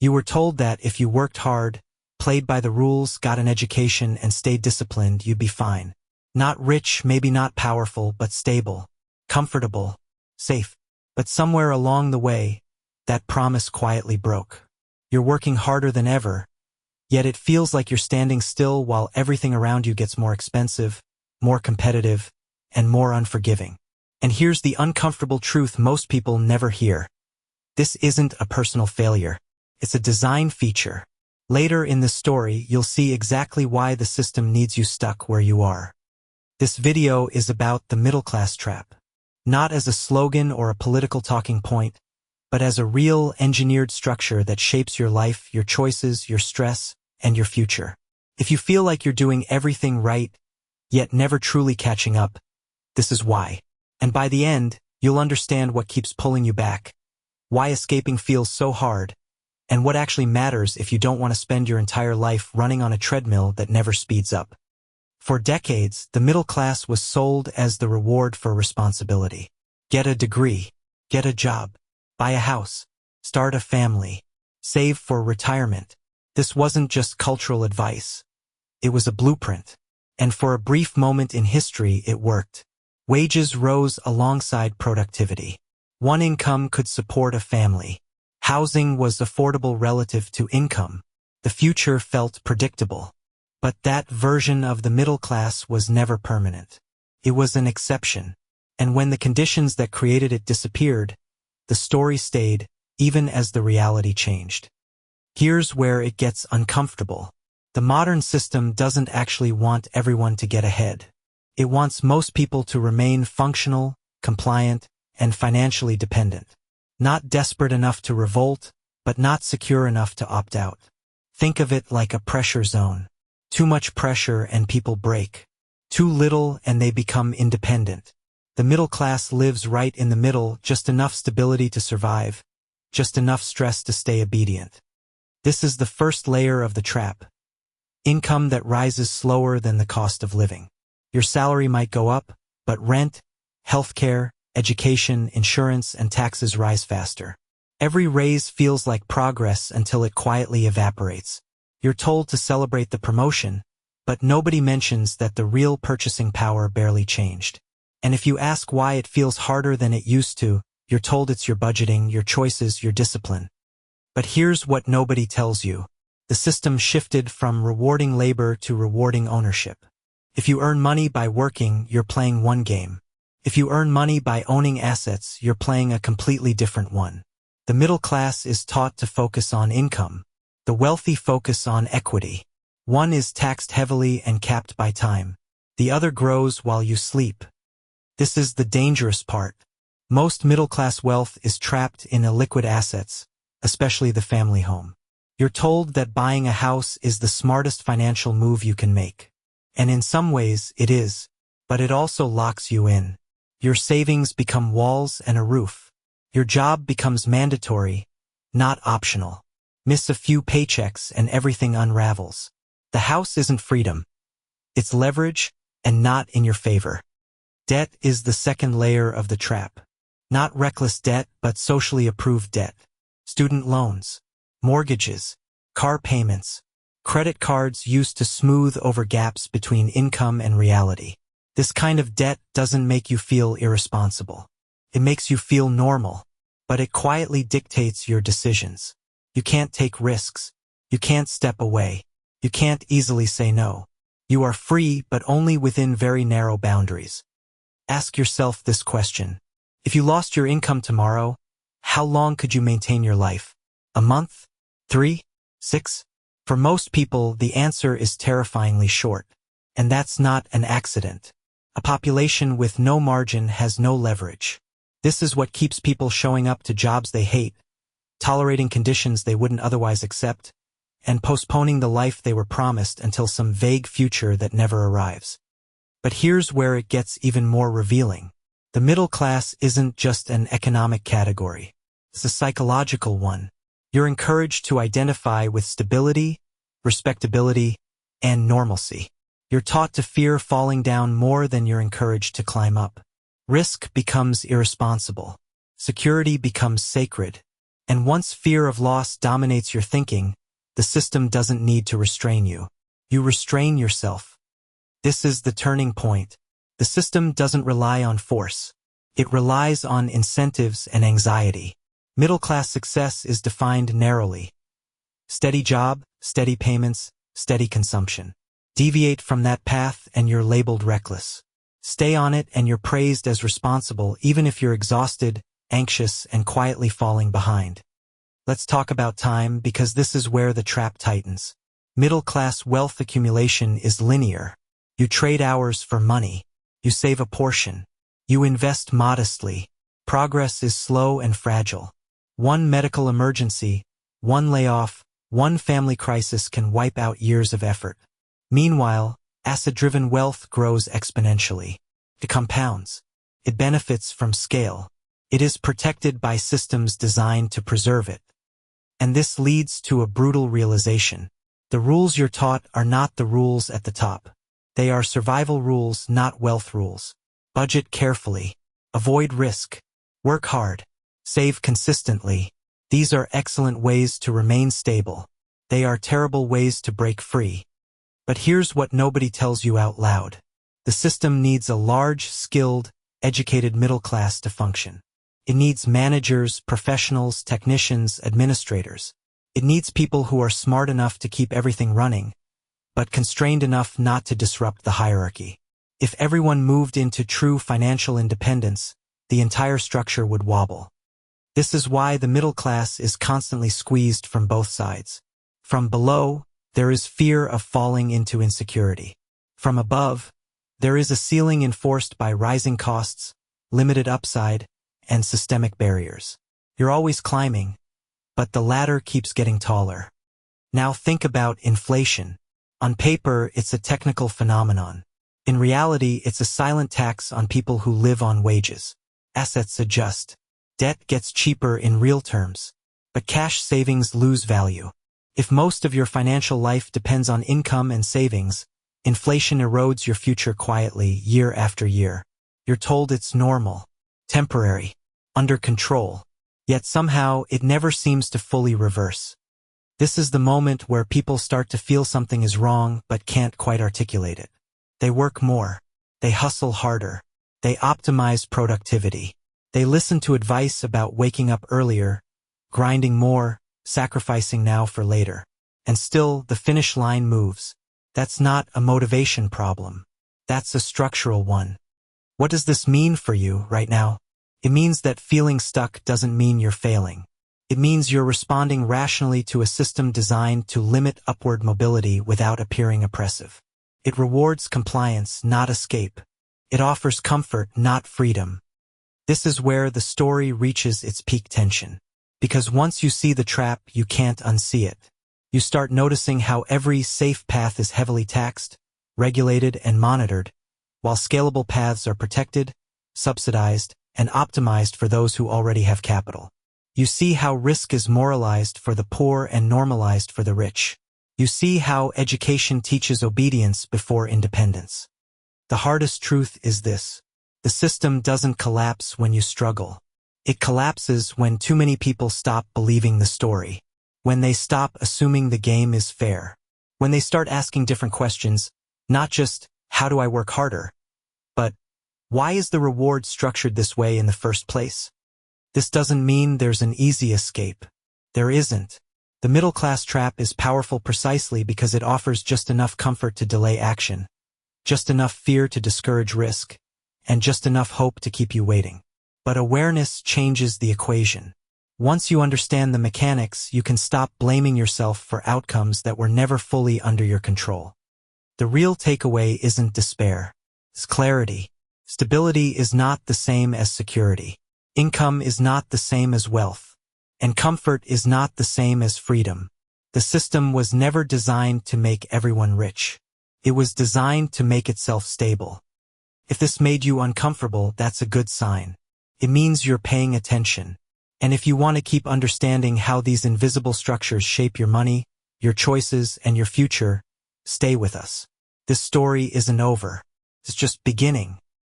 You were told that if you worked hard, played by the rules, got an education, and stayed disciplined, you'd be fine. Not rich, maybe not powerful, but stable, comfortable, safe. But somewhere along the way, that promise quietly broke. You're working harder than ever, yet it feels like you're standing still while everything around you gets more expensive, more competitive, and more unforgiving. And here's the uncomfortable truth most people never hear. This isn't a personal failure. It's a design feature. Later in this story, you'll see exactly why the system needs you stuck where you are. This video is about the middle-class trap. Not as a slogan or a political talking point, but as a real engineered structure that shapes your life, your choices, your stress, and your future. If you feel like you're doing everything right, yet never truly catching up, this is why. And by the end, you'll understand what keeps pulling you back, why escaping feels so hard, and what actually matters if you don't want to spend your entire life running on a treadmill that never speeds up. For decades, the middle class was sold as the reward for responsibility. Get a degree, get a job, buy a house, start a family, save for retirement. This wasn't just cultural advice. It was a blueprint. And for a brief moment in history, it worked. Wages rose alongside productivity. One income could support a family. Housing was affordable relative to income. The future felt predictable. But that version of the middle class was never permanent. It was an exception. And when the conditions that created it disappeared, the story stayed, even as the reality changed. Here's where it gets uncomfortable. The modern system doesn't actually want everyone to get ahead. It wants most people to remain functional, compliant, and financially dependent. Not desperate enough to revolt, but not secure enough to opt out. Think of it like a pressure zone. Too much pressure and people break. Too little and they become independent. The middle class lives right in the middle, just enough stability to survive, just enough stress to stay obedient. This is the first layer of the trap. Income that rises slower than the cost of living. Your salary might go up, but rent, healthcare, education, insurance, and taxes rise faster. Every raise feels like progress until it quietly evaporates. You're told to celebrate the promotion, but nobody mentions that the real purchasing power barely changed. And if you ask why it feels harder than it used to, you're told it's your budgeting, your choices, your discipline. But here's what nobody tells you. The system shifted from rewarding labor to rewarding ownership. If you earn money by working, you're playing one game. If you earn money by owning assets, you're playing a completely different one. The middle class is taught to focus on income. The wealthy focus on equity. One is taxed heavily and capped by time. The other grows while you sleep. This is the dangerous part. Most middle-class wealth is trapped in illiquid assets, especially the family home. You're told that buying a house is the smartest financial move you can make. And in some ways, it is. But it also locks you in. Your savings become walls and a roof. Your job becomes mandatory, not optional. Miss a few paychecks and everything unravels. The house isn't freedom. It's leverage, and not in your favor. Debt is the second layer of the trap. Not reckless debt, but socially approved debt. Student loans, mortgages, car payments, credit cards used to smooth over gaps between income and reality. This kind of debt doesn't make you feel irresponsible. It makes you feel normal, but it quietly dictates your decisions. You can't take risks. You can't step away. You can't easily say no. You are free, but only within very narrow boundaries. Ask yourself this question. If you lost your income tomorrow, how long could you maintain your life? A month? 3? 6? For most people, the answer is terrifyingly short. And that's not an accident. A population with no margin has no leverage. This is what keeps people showing up to jobs they hate, tolerating conditions they wouldn't otherwise accept, and postponing the life they were promised until some vague future that never arrives. But here's where it gets even more revealing. The middle class isn't just an economic category. It's a psychological one. You're encouraged to identify with stability, respectability, and normalcy. You're taught to fear falling down more than you're encouraged to climb up. Risk becomes irresponsible. Security becomes sacred. And once fear of loss dominates your thinking, the system doesn't need to restrain you. You restrain yourself. This is the turning point. The system doesn't rely on force. It relies on incentives and anxiety. Middle-class success is defined narrowly. Steady job, steady payments, steady consumption. Deviate from that path and you're labeled reckless. Stay on it and you're praised as responsible even if you're exhausted, anxious, and quietly falling behind. Let's talk about time because this is where the trap tightens. Middle-class wealth accumulation is linear. You trade hours for money. You save a portion. You invest modestly. Progress is slow and fragile. One medical emergency, one layoff, one family crisis can wipe out years of effort. Meanwhile, asset-driven wealth grows exponentially. It compounds. It benefits from scale. It is protected by systems designed to preserve it. And this leads to a brutal realization. The rules you're taught are not the rules at the top. They are survival rules, not wealth rules. Budget carefully. Avoid risk. Work hard. Save consistently. These are excellent ways to remain stable. They are terrible ways to break free. But here's what nobody tells you out loud. The system needs a large, skilled, educated middle class to function. It needs managers, professionals, technicians, administrators. It needs people who are smart enough to keep everything running, but constrained enough not to disrupt the hierarchy. If everyone moved into true financial independence, the entire structure would wobble. This is why the middle class is constantly squeezed from both sides. From below, there is fear of falling into insecurity. From above, there is a ceiling enforced by rising costs, limited upside, and systemic barriers. You're always climbing, but the ladder keeps getting taller. Now think about inflation. On paper, it's a technical phenomenon. In reality, it's a silent tax on people who live on wages. Assets adjust. Debt gets cheaper in real terms, but cash savings lose value. If most of your financial life depends on income and savings, inflation erodes your future quietly year after year. You're told it's normal, temporary, under control, yet somehow it never seems to fully reverse. This is the moment where people start to feel something is wrong but can't quite articulate it. They work more. They hustle harder. They optimize productivity. They listen to advice about waking up earlier, grinding more, sacrificing now for later. And still, the finish line moves. That's not a motivation problem. That's a structural one. What does this mean for you right now? It means that feeling stuck doesn't mean you're failing. It means you're responding rationally to a system designed to limit upward mobility without appearing oppressive. It rewards compliance, not escape. It offers comfort, not freedom. This is where the story reaches its peak tension. Because once you see the trap, you can't unsee it. You start noticing how every safe path is heavily taxed, regulated, and monitored, while scalable paths are protected, subsidized, and optimized for those who already have capital. You see how risk is moralized for the poor and normalized for the rich. You see how education teaches obedience before independence. The hardest truth is this. The system doesn't collapse when you struggle. It collapses when too many people stop believing the story. When they stop assuming the game is fair. When they start asking different questions, not just, how do I work harder? But, why is the reward structured this way in the first place? This doesn't mean there's an easy escape. There isn't. The middle-class trap is powerful precisely because it offers just enough comfort to delay action, just enough fear to discourage risk, and just enough hope to keep you waiting. But awareness changes the equation. Once you understand the mechanics, you can stop blaming yourself for outcomes that were never fully under your control. The real takeaway isn't despair. It's clarity. Stability is not the same as security. Income is not the same as wealth. And comfort is not the same as freedom. The system was never designed to make everyone rich. It was designed to make itself stable. If this made you uncomfortable, that's a good sign. It means you're paying attention. And if you want to keep understanding how these invisible structures shape your money, your choices, and your future, stay with us. This story isn't over. It's just beginning.